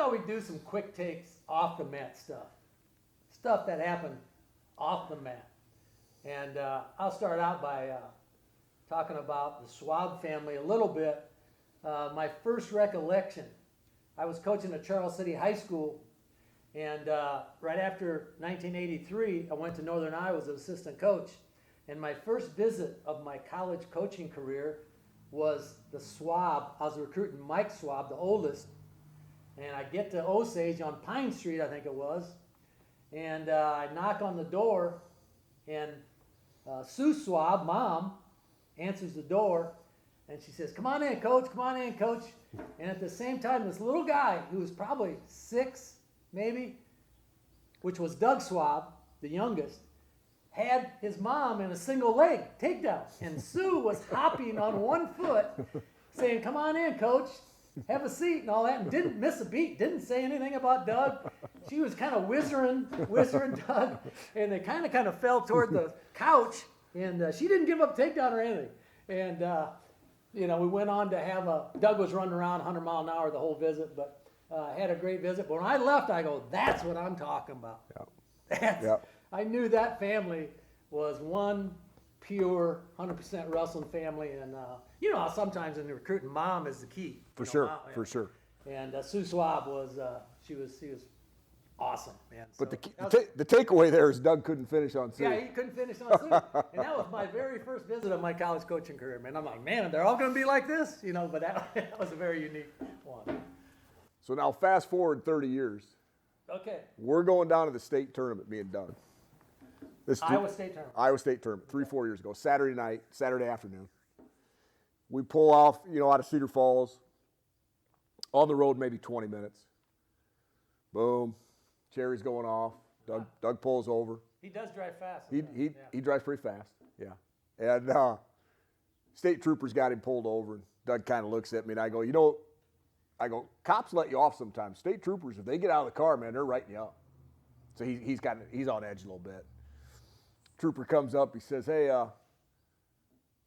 thought we'd do some quick takes off the mat stuff that happened off the mat. And I'll start out by talking about the Schwab family a little bit. My first recollection, I was coaching at Charles City High School, and right after 1983, I went to Northern Iowa as an assistant coach. And my first visit of my college coaching career was the Schwab. I was recruiting Mike Schwab, the oldest, and I get to Osage on Pine Street, I think it was, and I knock on the door, and Sue Schwab, mom, answers the door, and she says, "Come on in, coach, come on in, coach." And at the same time, this little guy, who was probably 6, maybe, which was Doug Schwab, the youngest, had his mom in a single leg takedown. And Sue was hopping on one foot, saying, "Come on in, coach, have a seat," and all that, and didn't miss a beat, didn't say anything about Doug. She was kind of whispering Doug, and they kind of fell toward the couch, and she didn't give up takedown or anything. And, we went on to have Doug was running around 100 mile an hour the whole visit, but had a great visit. But when I left, I go, that's what I'm talking about. Yep. I knew that family was one pure 100% wrestling family, and sometimes in the recruiting, mom is the key. For sure. And Sue Schwab was she was awesome, man. But the takeaway there is Doug couldn't finish on Sue. Yeah, he couldn't finish on Sue, and that was my very first visit of my college coaching career, man. I'm like, man, they're all going to be like this, but that was a very unique one. So now fast forward 30 years. Okay. We're going down to the state tournament, me and Doug. Iowa State tournament. 3-4 years ago, Saturday afternoon. We pull off, out of Cedar Falls. On the road, maybe 20 minutes. Boom, cherry's going off. Doug pulls over. He does drive fast. He drives pretty fast, yeah. And state troopers got him pulled over, and Doug kind of looks at me, and I go, cops let you off sometimes. State troopers, if they get out of the car, man, they're writing you up. So he's on edge a little bit. Trooper comes up, he says, "Hey,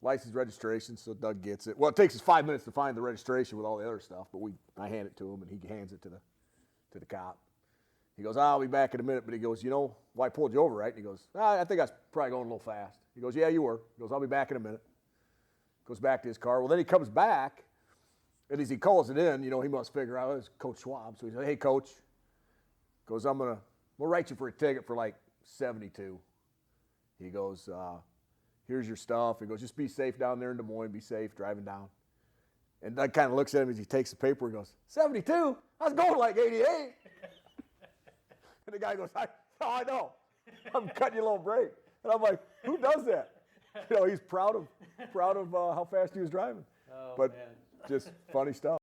license registration." So Doug gets it. Well, it takes us 5 minutes to find the registration with all the other stuff, but I hand it to him, and he hands it to the cop. He goes, "I'll be back in a minute," but he goes, "Well, I pulled you over, right?" And he goes, "I think I was probably going a little fast." He goes, "Yeah, you were." He goes, "I'll be back in a minute." Goes back to his car. Well, then he comes back, and as he calls it in, he must figure out it's Coach Schwab. So he said, "Hey, Coach," goes, we'll write you for a ticket for like 72. He goes, "Here's your stuff." He goes, "Just be safe down there in Des Moines. Be safe driving down." And Doug kind of looks at him as he takes the paper and goes, 72? I was going like 88. And the guy goes, I know. I'm cutting you a little break. And I'm like, who does that? He's proud of how fast he was driving. Oh, but man. Just funny stuff.